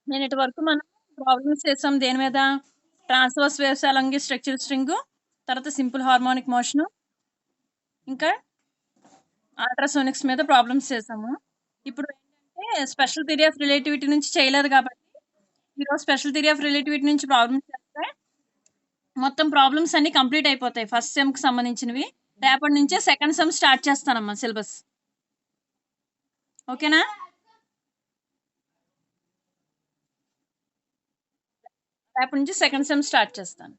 నిన్నటి వరకు మనం ప్రాబ్లమ్స్ చేసాం దేని మీద? ట్రాన్స్‌వర్స్ వేవ్స్ అలాంగ్ ఎ స్ట్రక్చరల్ స్ట్రింగు, తర్వాత సింపుల్ హార్మోనిక్ మోషను, ఇంకా అల్ట్రాసోనిక్స్ మీద ప్రాబ్లమ్స్ చేసాము. ఇప్పుడు ఏంటంటే స్పెషల్ థియరీ ఆఫ్ రిలేటివిటీ నుంచి చేయలేదు కాబట్టి, ఈరోజు స్పెషల్ థియరీ ఆఫ్ రిలేటివిటీ నుంచి ప్రాబ్లమ్స్ చేస్తే మొత్తం ప్రాబ్లమ్స్ అన్నీ కంప్లీట్ అయిపోతాయి. ఫస్ట్ సెమ్‌కి సంబంధించినవి. రేపటి నుంచే సెకండ్ సెమ్ స్టార్ట్ చేస్తానమ్మా సిలబస్. ఓకేనా? రేపటి నుంచి సెకండ్ సెమ్ స్టార్ట్ చేస్తాను.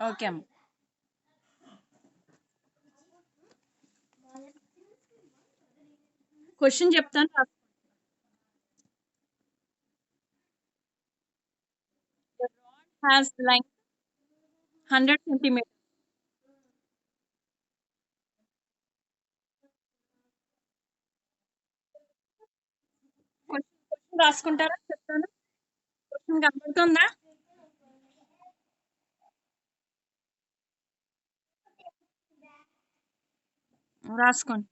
ఓకే అమ్మ. క్వెషన్ చెప్తాను రాసుకో. The rod has length 100 centimeters. Question రాసుకుంటారా? చెప్తాను. క్వెషన్ కనపడుతుందా? రాసుకోండి.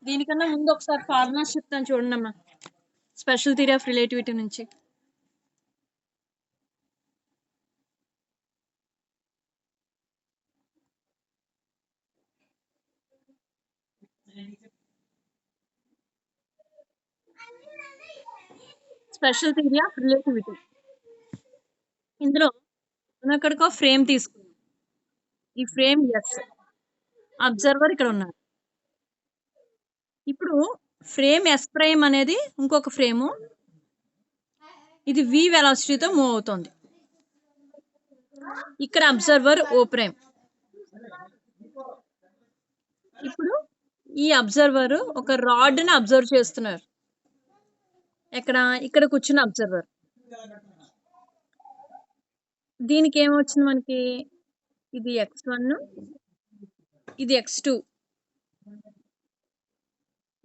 దీనికన్నా ముందు ఒకసారి ఫార్ములాస్ చెప్తాను చూడండమ్మా. స్పెషల్ థియరీ ఆఫ్ రిలేటివిటీ నుంచి. Special theory of relativity. ఇందులో మనం ఇక్కడికి ఫ్రేమ్ తీసుకున్నాం. ఈ ఫ్రేమ్ ఎస్. అబ్జర్వర్ ఇక్కడ ఉన్నారు. ఇప్పుడు ఫ్రేమ్ ఎస్ ప్రైమ్ అనేది ఇంకొక ఫ్రేము. ఇది v వెలాసిటీతో మూవ్ అవుతుంది. ఇక్కడ అబ్జర్వర్ ఓ ప్రైమ్. ఇప్పుడు ఈ అబ్జర్వర్ ఒక రాడ్ ని అబ్జర్వ్ చేస్తున్నారు. ఇక్కడ కూర్చున్న అబ్జర్వర్. దీనికి ఏమొచ్చింది మనకి? ఇది x1, ఇది x2.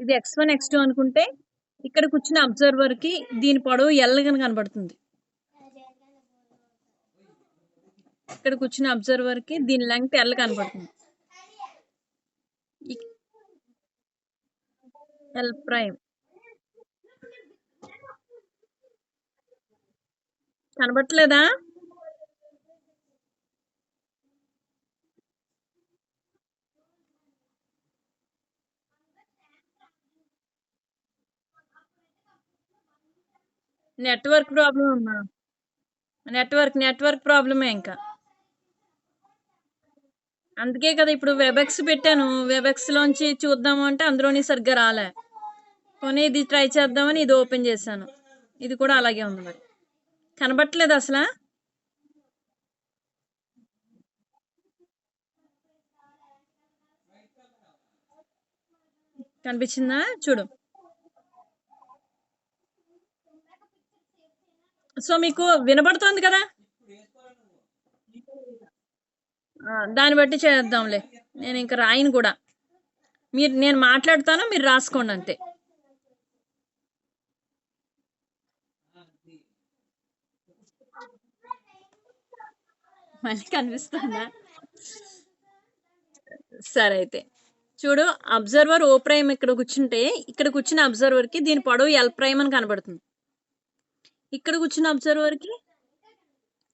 ఇది x1 x2 అనుకుంటే ఇక్కడ కూర్చున్న అబ్జర్వర్ కి దీని పొడవు L గా కనబడుతుంది. ఇక్కడ కూర్చున్న అబ్జర్వర్ కి దీని లెంగ్త్ L కనబడుతుంది. L ప్రైమ్ కనబడట్లేదా? నెట్వర్క్ ప్రాబ్లం అమ్మా. నెట్వర్క్ ప్రాబ్లమే ఇంకా. అందుకే కదా ఇప్పుడు వెబెక్స్ పెట్టాను. వెబెక్స్ లోంచి చూద్దాము అంటే అందులోని సరిగ్గా రాలే. పోనీ ఇది ట్రై చేద్దామని ఇది ఓపెన్ చేశాను. ఇది కూడా అలాగే ఉంది మరి. కనబట్టలేదు అసలు. కనిపించిందా? చూడు. సో మీకు వినబడుతోంది కదా? దాన్ని బట్టి చేద్దాంలే. నేను ఇంకా రాయను కూడా. నేను మాట్లాడతాను, మీరు రాసుకోండి అంతే. మళ్ళీ కనిపిస్తుందా? సరే అయితే చూడు. అబ్జర్వర్ ఓ ప్రైమ్ ఇక్కడ కూర్చుంటే ఇక్కడ కూర్చున్న అబ్జర్వర్ కి దీని పొడవు ఎల్ ప్రైమ్ అని కనబడుతుంది. ఇక్కడ కూర్చున్న అబ్జర్వర్ కి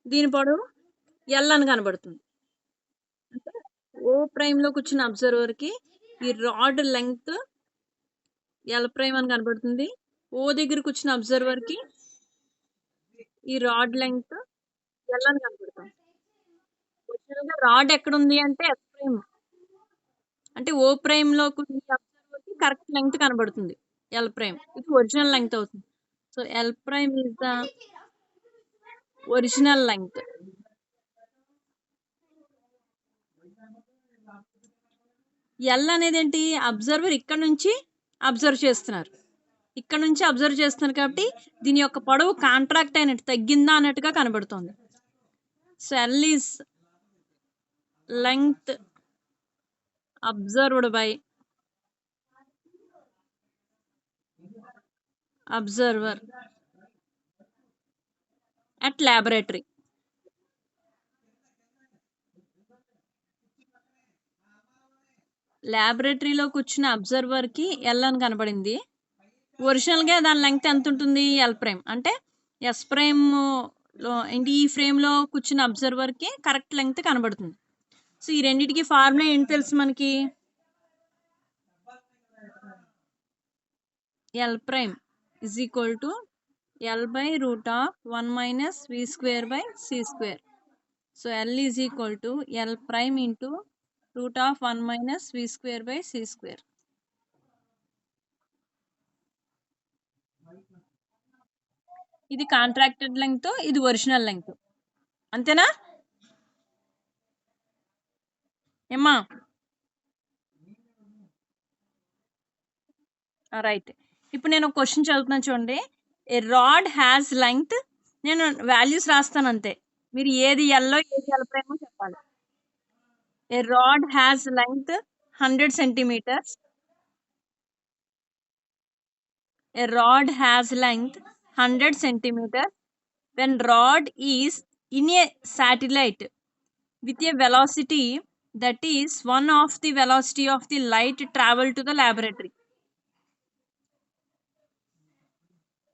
దీని పొడవు ఎల్ అని కనబడుతుంది. అంటే ఓ ప్రైమ్ లో కూర్చున్న అబ్జర్వర్ కి ఈ రాడ్ లెంగ్త్ ఎల్ ప్రైమ్ అని కనబడుతుంది. ఓ దగ్గర కూర్చున్న అబ్జర్వర్ కి ఈ రాడ్ లెంగ్త్ ఎల్ అని కనబడుతుంది. రాడ్ ఎక్కడ ఉంది అంటే ఎస్ ప్రైమ్. అంటే ఓ ప్రైమ్ లో కూర్చున్న అబ్జర్వర్ కి కరెక్ట్ లెంగ్త్ కనబడుతుంది. ఎల్ ప్రైమ్ ఇది ఒరిజినల్ లెంగ్త్ అవుతుంది. So L prime is the original length. L అనేది ఏంటి? అబ్జర్వర్ ఇక్కడ నుంచి అబ్జర్వ్ చేస్తున్నారు. ఇక్కడ నుంచి అబ్జర్వ్ చేస్తున్నారు కాబట్టి దీని యొక్క పొడవు కాంట్రాక్ట్ అయినట్టు తగ్గిందా అన్నట్టుగా కనబడుతుంది. So L is length observed by observer at laboratory. లాబొరేటరీలో కూర్చున్న అబ్జర్వర్కి ఎల్ అని కనబడింది. ఒరిజినల్గా దాని లెంగ్త్ ఎంత ఉంటుంది? L prime. అంటే ఎస్ ప్రైమ్ లో ఏంటి ఈ ఫ్రేమ్లో కూర్చున్న అబ్జర్వర్కి కరెక్ట్ లెంగ్త్ కనబడుతుంది. సో ఈ రెండింటికి ఫార్ములా ఏంటి తెలుసు మనకి? L prime is equal to L by root of 1 minus we square by C square. So L is equal to L prime into root of 1 minus we square by C square. ఇది contracted length, ఇది original length. అంతేనా ఏమ్మా? Right. ఇప్పుడు నేను ఒక question చదువుతున్నాను చూడండి. A rod has length, నేను వాల్యూస్ రాస్తాను అంతే, మీరు ఏది ఎల్లో ఏది ఎల్ ప్రైమో చెప్పాలి. A rod has length 100 centimeters. A rod has length 100 centimeters when rod is in a satellite with a velocity that is one of the velocity of the light travel to the laboratory.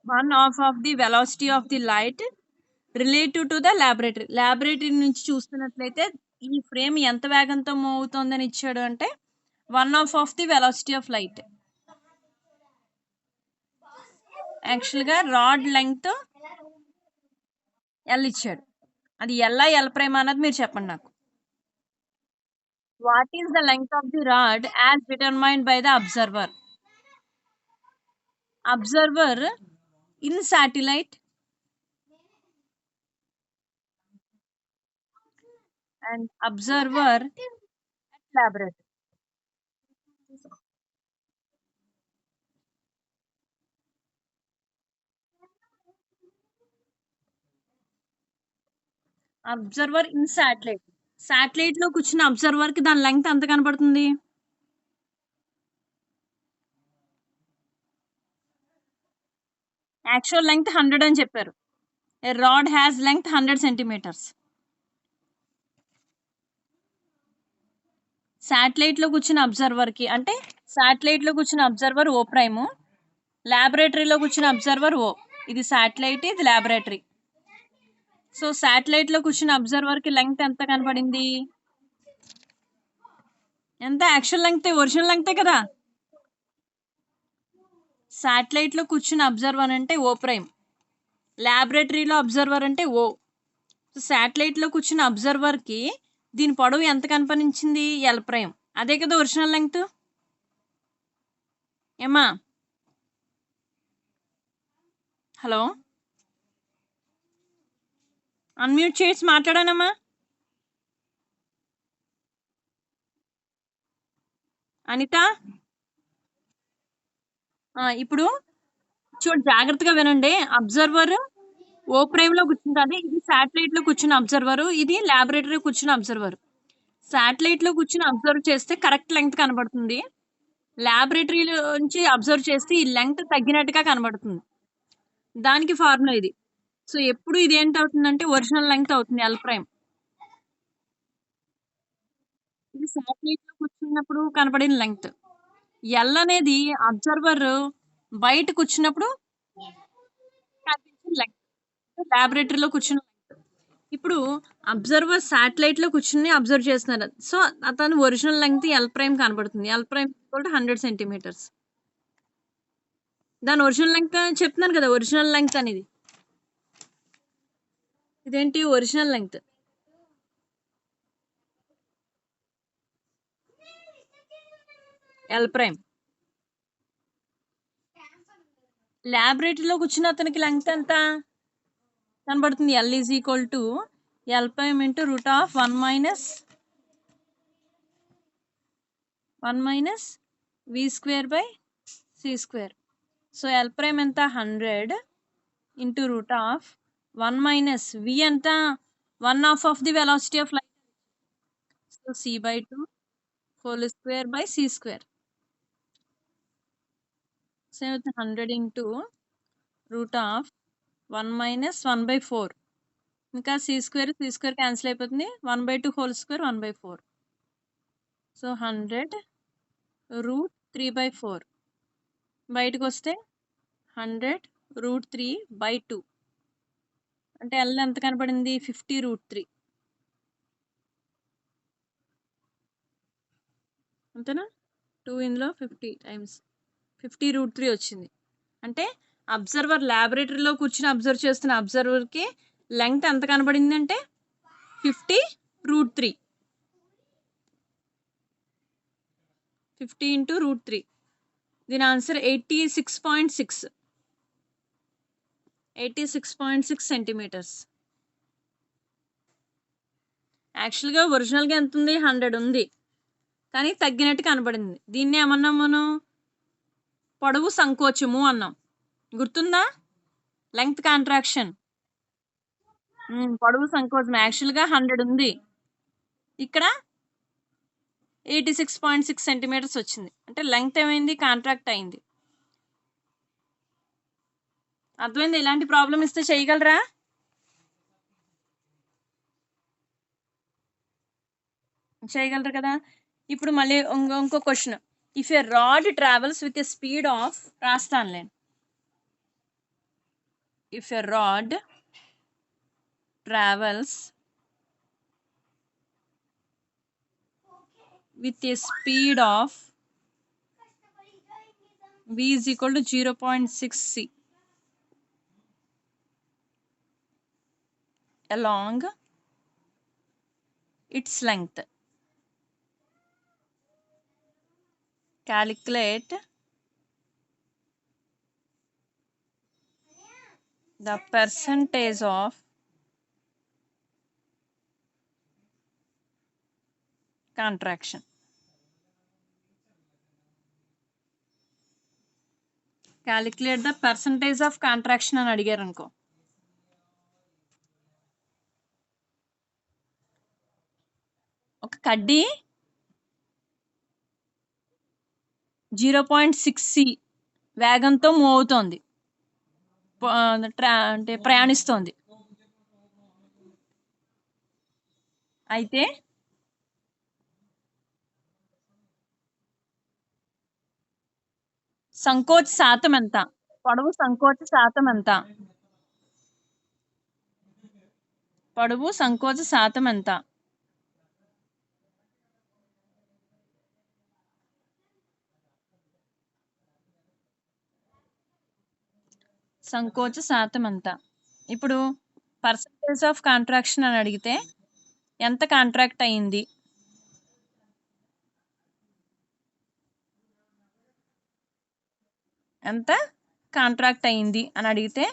One of the velocity of the light relative to the laboratory. Laboratory నుంచి చూస్తున్నట్లయితే ఈ frame ఎంత వేగంతో move అవుతుందని ఇచ్చాడు అంటే 1 of the velocity of light. యాక్చువల్గా rod length L ఇచ్చాడు. అది ఎల్ ప్రైమ్ అన్నది మీరు చెప్పండి నాకు. What is the length of the rod as determined by the observer? Observer in satellite and observer at laboratory. Observer in satellite. Satellite లో కూర్చున్న observer కి దాని లెంగ్త్ ఎంత కనబడుతుంది? యాక్చువల్ లెంగ్త్ 100 అని చెప్పారు. A rod has length 100 centimeters. Satellite లో కూర్చున్న అబ్జర్వర్ కి, అంటే శాటిలైట్ లో కూర్చున్న అబ్జర్వర్ ఓ ప్రైమ్, లాబొరేటరీలో కూర్చున్న అబ్జర్వర్ ఓ. ఇది శాటిలైట్, ఇది లాబొరేటరీ. సో శాటిలైట్ లో కూర్చున్న అబ్జర్వర్ కి లెంగ్త్ ఎంత కనబడింది? ఎంత? యాక్చువల్ లెంగ్త్, ఒరిజినల్ లెంగ్తే కదా. శాటిలైట్ లో కూర్చున్న అబ్జర్వర్ అంటే ఓ ప్రైమ్, లాబొరేటరీలో అబ్జర్వర్ అంటే ఓ. శాటిలైట్ లో కూర్చున్న అబ్జర్వర్ కి దీని పొడవు ఎంత కనిపించింది? L prime. అదే కదా ఒరిజినల్ లెంగ్త్. ఏమా? హలో, అన్మ్యూట్ చేసి మాట్లాడానమ్మా. అనిత, ఇప్పుడు చూడు, జాగ్రత్తగా వినండి. అబ్జర్వర్ ఓ ప్రైమ్ లో కూర్చుంటుంది. ఇది శాటిలైట్ లో కూర్చున్న అబ్జర్వర్, ఇది లాబొరేటరీలో కూర్చున్న అబ్జర్వర్. శాటిలైట్ లో కూర్చుని అబ్జర్వ్ చేస్తే కరెక్ట్ లెంగ్త్ కనబడుతుంది. లాబొరేటరీలో నుంచి అబ్జర్వ్ చేస్తే ఈ లెంగ్త్ తగ్గినట్టుగా కనబడుతుంది. దానికి ఫార్ములా ఇది. సో ఎప్పుడు ఇది ఏంటవుతుందంటే ఒరిజినల్ లెంగ్త్ అవుతుంది, ఎల్ ప్రైమ్. ఇది శాటిలైట్ లో కూర్చున్నప్పుడు కనపడిన లెంగ్త్. ఎల్ అనేది అబ్జర్వర్ బయట కూర్చున్నప్పుడు కనిపించిన లెంగ్త్, లాబొరేటరీలో కూర్చున్న లెంగ్త్. ఇప్పుడు అబ్జర్వర్ శాటిలైట్ లో కూర్చుని అబ్జర్వ్ చేస్తున్నారు. సో అతను ఒరిజినల్ లెంగ్త్ ఎల్ ప్రైమ్ కనబడుతుంది. L prime 100 centimeters. దాని ఒరిజినల్ లెంగ్త్ చెప్తున్నాను కదా, ఒరిజినల్ లెంగ్త్ అనేది. ఇదేంటి ఒరిజినల్ లెంగ్త్? L prime. లాబొరేటరీలో కూర్చున్న అతనికి లెంగ్త్ ఎంత కనబడుతుంది? L is equal to L prime into root of 1 minus we square by C square. So L prime ఎంత? 100 ఇంటూ రూట్ ఆఫ్ 1 మైనస్ వి ఎంత? 1/2 of the velocity of light. So c/2 whole square by c square. So 100 into route of 1 minus 1/4. ఇంకా C square cancel అయిపోతుంది. 1/2 whole square 1/4. So 100 route 3/4 బయటకు వస్తే 100 route 3/2 అంటే L ఎంత కనపడింది 50 route 3 అంతేనా 2 ఇందులో 50 టైమ్స్ 50 రూట్ 3 వచ్చింది. అంటే అబ్జర్వర్ ల్యాబొరేటరీలో కూర్చుని అబ్జర్వ్ చేస్తున్న అబ్జర్వర్కి లెంగ్త్ ఎంత కనబడింది అంటే 50 రూట్ 3 50 ఇంటూ రూట్ 3 దీని ఆన్సర్ 86.6 సెంటీమీటర్స్. యాక్చువల్గా ఒరిజినల్గా ఎంత ఉంది 100 ఉంది కానీ తగ్గినట్టు కనబడింది. దీన్ని ఏమన్నాం మనం పొడవు సంకోచము అన్నాం. గుర్తుందా లెంగ్త్ కాంట్రాక్షన్. పొడవు సంకోచం యాక్చువల్గా 100 ఉంది ఇక్కడ 86.6 సెంటీమీటర్స్ వచ్చింది. అంటే లెంగ్త్ ఏమైంది కాంట్రాక్ట్ అయింది. అర్థమైంది. ఇలాంటి ప్రాబ్లం ఇస్తే చేయగలరా? చేయగలరు కదా. ఇప్పుడు మళ్ళీ ఇంకో question. If a rod travels with a speed of రాస్తానులేండి. If a rod travels with a speed of v is equal to 0.6 c along its length. Calculate the percentage of contraction. Calculate the percentage of contraction అని అడిగారు అనుకో. ఒక కడ్డీ 0.6 c వేగంతో move అవుతోంది, అంటే ప్రయాణిస్తోంది. అయితే సంకోచ శాతం ఎంత? పొడవు సంకోచ శాతం ఎంత? పొడవు సంకోచ శాతం ఎంత? సంకోచ శాతం ఎంత? ఇప్పుడు పర్సంటేజ్ ఆఫ్ కాంట్రాక్షన్ అని అడిగితే ఎంత కాంట్రాక్ట్ అయింది? ఎంత కాంట్రాక్ట్ అయింది అని అడిగితే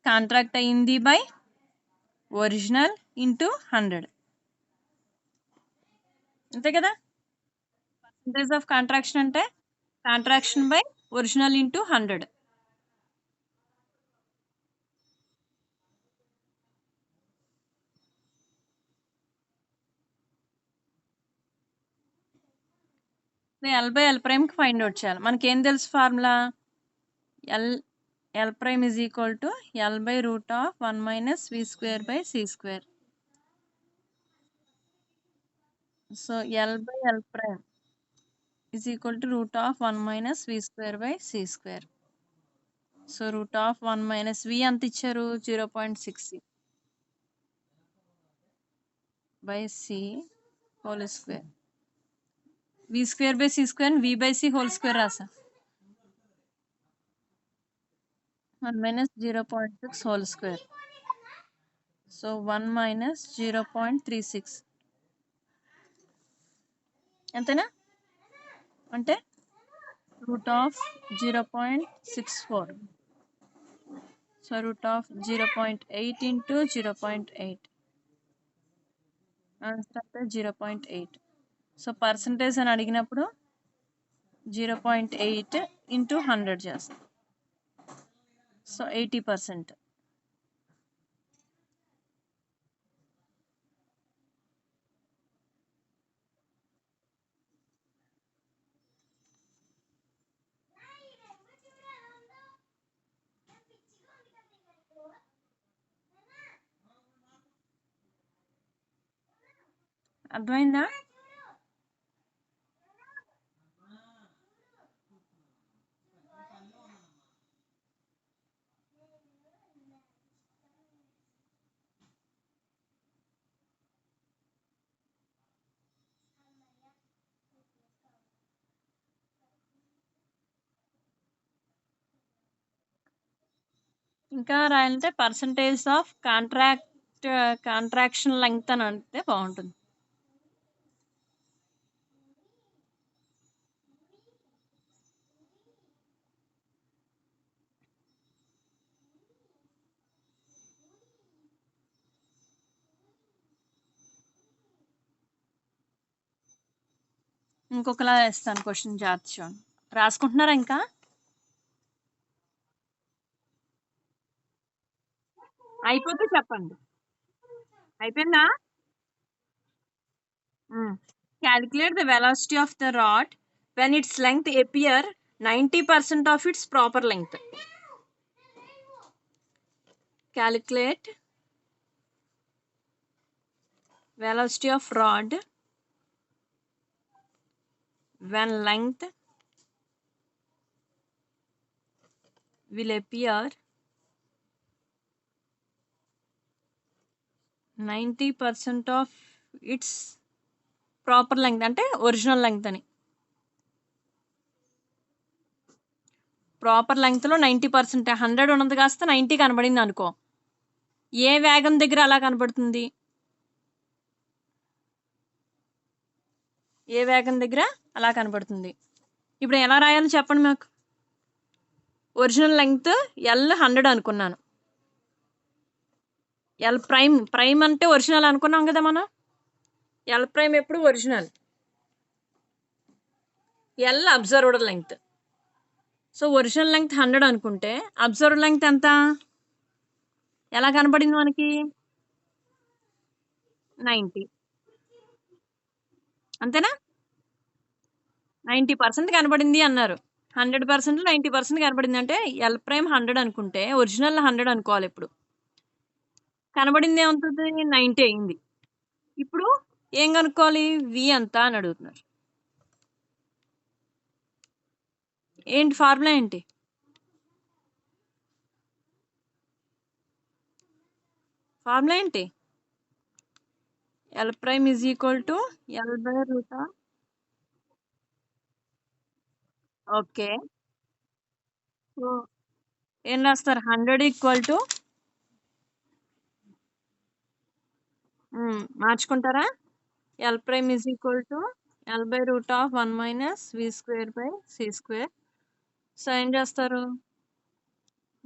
కాంట్రాక్ట్ అయింది బై ఒరిజినల్ ఇంటూ 100 అంతే కదా. పర్సంటేజ్ ఆఫ్ కాంట్రాక్షన్ అంటే contraction by original into 100. L by L ప్రైమ్కి ఫైండ్ అవుట్ చేయాలి. మనకేం తెలుసు formula L prime is equal to L by root of 1 minus we square by C square. So L by L prime is equal to root of 1 minus we square by C square. So root of 1 minus వి ఎంత ఇచ్చారు 0.6 by C whole square. We square by C square v by C whole square రాసా. 1 minus 0.6 whole square. So 1 minus 0.36 ఎంతనా అంటే root of 0.64. So root of 0.8 into 0.8 answer అంటే 0.8. So percentage అని అడిగినప్పుడు 0.8 into 100 చేస్తాం. So 80%. అర్థమైందా? ఇంకా రాయాలంటే పర్సంటేజ్ ఆఫ్ కాంట్రాక్షన్ లెంగ్త్ అని అంటే బాగుంటుంది. ఇంకొకలా వేస్తాను క్వశ్చన్ జాగ్రత్త చూడండి. రాసుకుంటున్నారా ఇంకా? అయిపోతే చెప్పండి. అయిపోయిందా? Calculate the velocity of the rod when its length appear 90% of its proper length. Calculate velocity of rod when length will appear 90% of its proper length అంటే ఒరిజినల్ లెంగ్త్ అని. ప్రాపర్ లెంగ్త్లో 90%, 100 ఉన్నది కాస్త 90 కనబడింది అనుకో, ఏ వేగం దగ్గర అలా కనబడుతుంది? ఏ వేగం దగ్గర అలా కనబడుతుంది. ఇప్పుడు ఎలా రాయాలో చెప్పండి మాకు. ఒరిజినల్ లెంగ్త్ ఎల్ 100 అనుకున్నాను. ఎల్ ప్రైమ్ అంటే ఒరిజినల్ అనుకున్నాం కదా మనం. ఎల్ ప్రైమ్ ఎప్పుడు original. L observed length. So original length 100 అనుకుంటే అబ్జర్వ్డ్ లెంగ్త్ ఎంత? ఎలా కనబడింది మనకి? 90. అంతేనా? 90% కనబడింది అన్నారు. 100%, 90% కనబడింది అంటే ఎల్ ప్రైమ్ 100 అనుకుంటే ఒరిజినల్ 100 అనుకోవాలి. ఇప్పుడు కనబడింది ఏమవుతుంది? 90 అయింది. ఇప్పుడు ఏం కనుక్కోవాలి? వి ఎంత అని అడుగుతున్నారు. ఏంటి ఫార్ములా ఏంటి? ఫార్ములా ఏంటి? L prime is equal to L by root. Okay, so ఏం రాస్తారు? 100 ఈక్వల్ టు మార్చుకుంటారా? L prime is equal to L by root of 1 minus we square by C square. So ఏం చేస్తారు?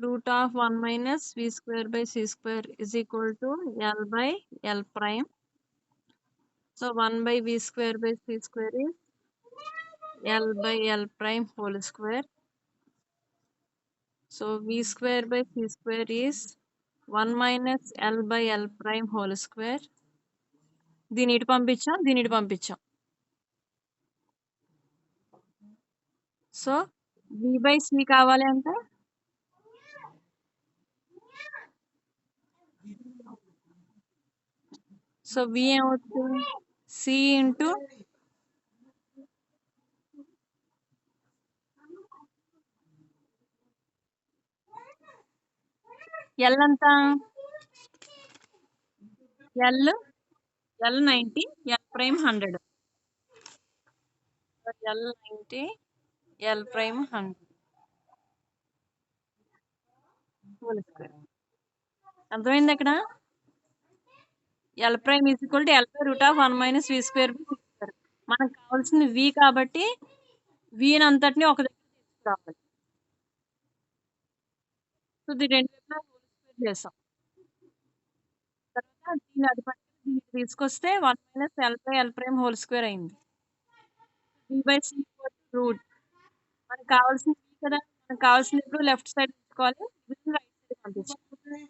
Root of 1 minus we square by C square is equal to L by L prime. So 1 by v square by c square is L by L prime whole square. So v square by c square is 1 minus L by L prime whole square. దీని ఇటు పంపించాం, దీని ఇటు పంపించాం. So v by c కావాలి అంటే so v ఏమవుతుంది? c into L ఎంత? L 90, L prime 100. L 90, L prime 100 whole square. అర్థమైంది అక్కడ? L prime is equal to L by root of 1 minus we square by C square. మనకు కావాల్సింది వి కాబట్టి వీని అంతటిని ఒక దగ్గర తీసుకురావాలి. సో దీని రెండు వైపులా హోల్ స్క్వేర్ చేసాం. తర్వాత దీన్ని అటుపక్క దీన్ని తీసుకొస్తే 1 minus L by L prime whole square అయింది. V by C root. మనకు కావాల్సింది వి కదా, మనకు కావాల్సింది ఇప్పుడు లెఫ్ట్ సైడ్ తీసుకోవాలి, రైట్ సైడ్ పంపించాలి.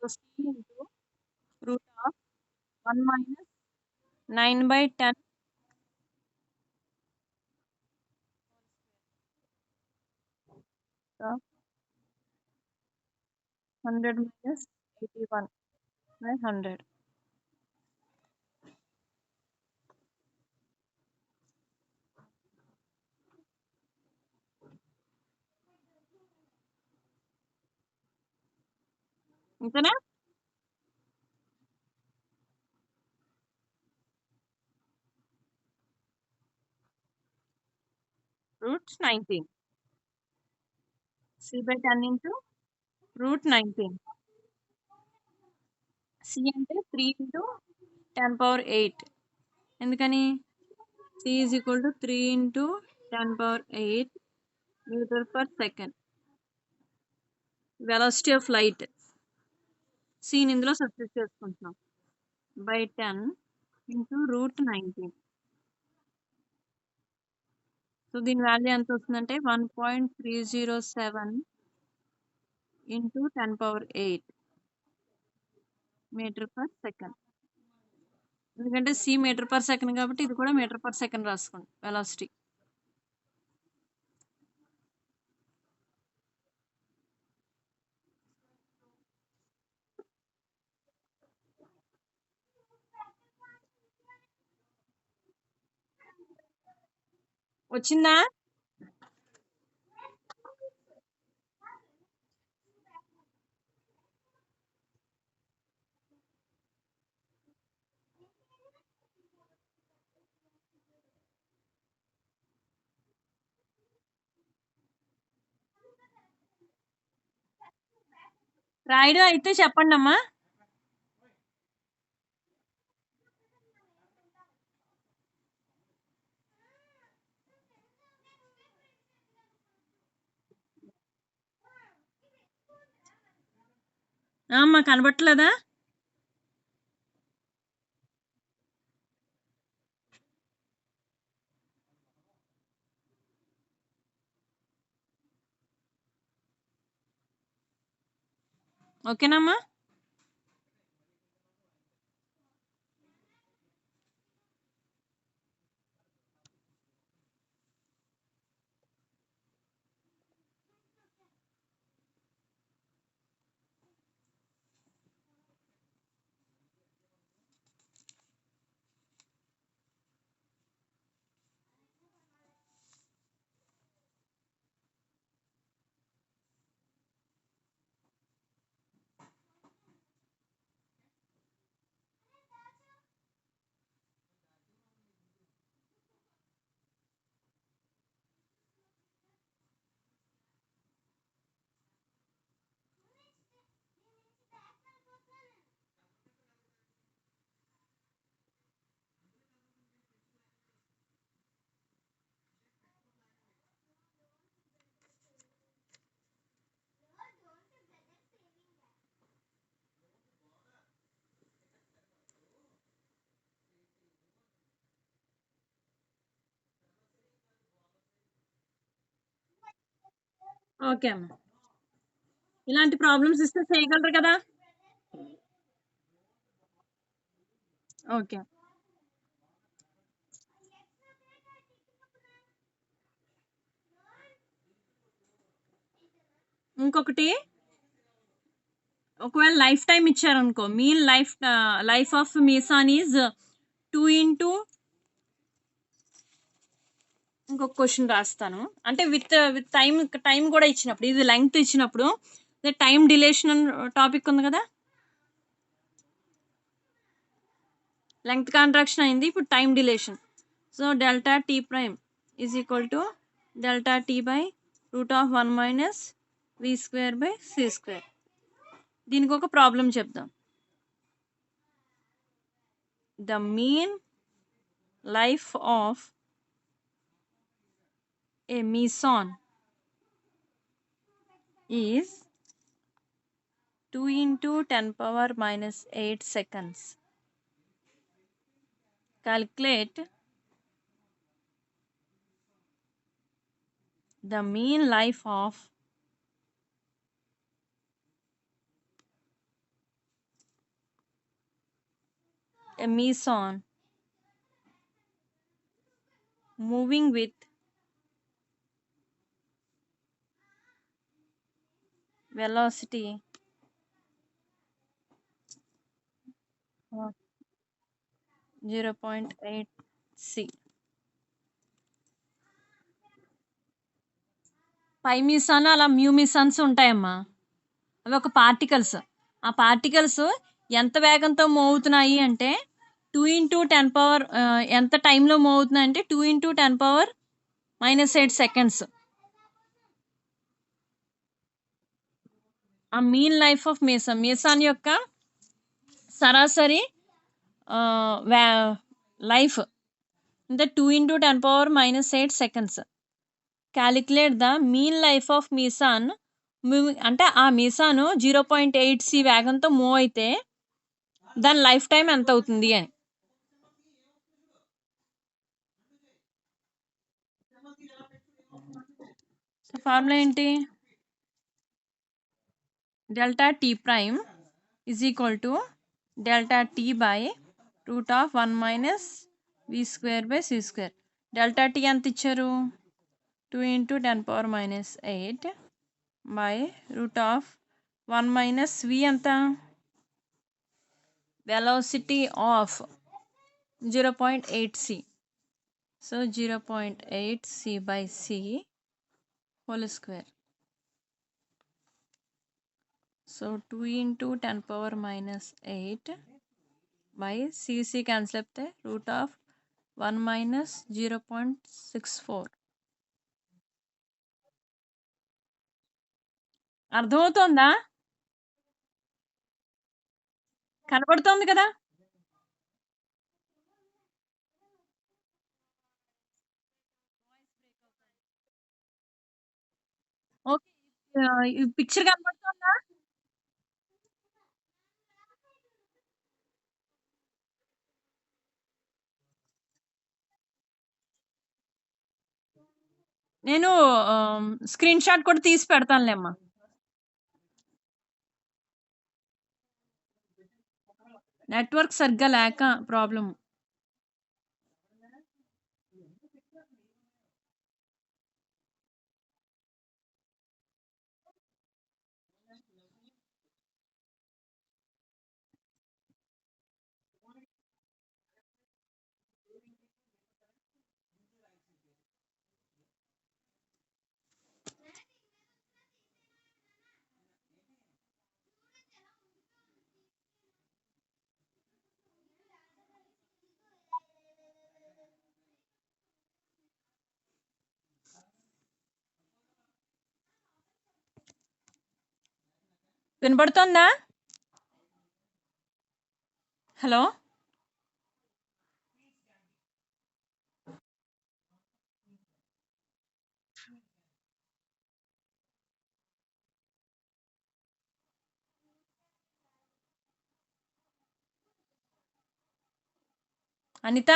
So C into root of 1 minus 9 by 10 100 minus 81 by 100. ఇంతేనా? √19. C/10 into √19. C అంటే 3 ఇంటూ 10^8. ఎందుకని? C is equal to 3 into 10^8 metre per second. Velocity of light. సీని ఇందులో సబ్స్టిట్యూట్ చేసుకుంటున్నాం. By 10 into √19. సో దీని value ఎంత వస్తుందంటే 1.307 ఇంటూ 10^8 మీటర్ పర్ సెకండ్. ఎందుకంటే సి మీటర్ పర్ సెకండ్ కాబట్టి ఇది కూడా మీటర్ పర్ సెకండ్ రాసుకోండి వెలాసిటీ. వచ్చిందా? రాయడం అయితే చెప్పండి అమ్మా. అమ్మా కనబట్టలేదా? ఓకేనమ్మా? ఓకే అమ్మా. ఇలాంటి ప్రాబ్లమ్స్ ఇస్తే చేయగలరు కదా? ఓకే. ఇంకొకటి, ఒకవేళ లైఫ్ టైం ఇచ్చారనుకో, mean life of meson is 2 into ఇంకొక క్వశ్చన్ రాస్తాను. అంటే విత్ టైం కూడా ఇచ్చినప్పుడు, ఇది లెంగ్త్ ఇచ్చినప్పుడు టైం డిలేషన్ అని టాపిక్ ఉంది కదా, లెంగ్త్ కాంట్రాక్షన్ అయింది, ఇప్పుడు time dilation. So delta T prime is equal to delta T by √1 minus v²/c². దీనికి ఒక ప్రాబ్లం చెప్దాం. The mean life of a meson is 2 into 10⁻⁸ seconds. Calculate the mean life of a meson moving with velocity of 0.8 c. పై మీసాన్ అలా mu mesons ఉంటాయమ్మా, అవి ఒక particles. ఆ particles ఎంత వేగంతో move అవుతున్నాయి అంటే 2 ఇంటూ 10 పవర్ ఎంత టైంలో మూవ్ అవుతున్నాయి అంటే 2 ఇంటూ 10 పవర్ -8 సెకండ్స్. ఆ mean life of meson meson యొక్క సరాసరి లైఫ్ అంటే 2 into 10 power -8 seconds. Calculate the mean life of meson. అంటే ఆ మీసాను 0.8 సి వేగంతో మూవ్ అయితే దాని లైఫ్ టైం ఎంత అవుతుంది అని. ఫార్ములా ఏంటి? Delta T prime is equal to delta T by √1 minus we square by C square. Delta T ఎంత ఇచ్చారు? 2 ఇంటూ 10 పవర్ -8 బై √1 మైనస్ వి ఎంత? Velocity of 0.8 C. So 0.8 C by C whole square. So 2 into 10 power -8 by C cancel అయితే √1 minus 0.64. అర్థమవుతోందా? కనపడుతోంది కదా? Okay. ఈ picture కనపడుతోందా? నేను screen shot కూడా తీసి పెడతానులేమ్మా. నెట్వర్క్ సరిగ్గా లేక ప్రాబ్లం. వినపడుతోందా? హలో. అనిత.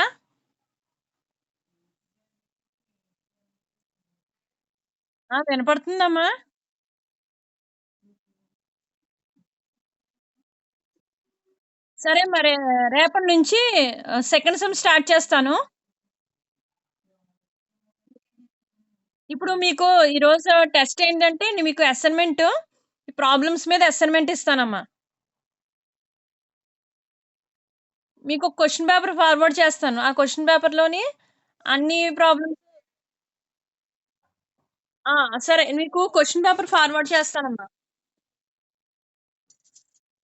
వినపడుతుందమ్మా? సరే మరి రేపటి నుంచి సెకండ్ సెమ్ స్టార్ట్ చేస్తాను. ఇప్పుడు మీకు ఈరోజు టెస్ట్ ఏంటంటే మీకు అసైన్మెంట్ ప్రాబ్లమ్స్ మీద అసైన్మెంట్ ఇస్తానమ్మా. మీకు క్వశ్చన్ పేపర్ ఫార్వర్డ్ చేస్తాను. ఆ క్వశ్చన్ పేపర్లోని అన్ని ప్రాబ్లమ్స్. సరే మీకు క్వశ్చన్ పేపర్ ఫార్వర్డ్ చేస్తానమ్మా.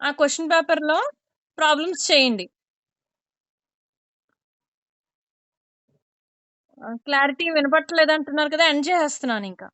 ఆ క్వశ్చన్ పేపర్లో ప్రాబ్లమ్స్ చేయండి. క్లారిటీ వినపట్టలేదు అంటున్నారు కదా, ఎండ్ చేసేస్తున్నాను ఇంకా.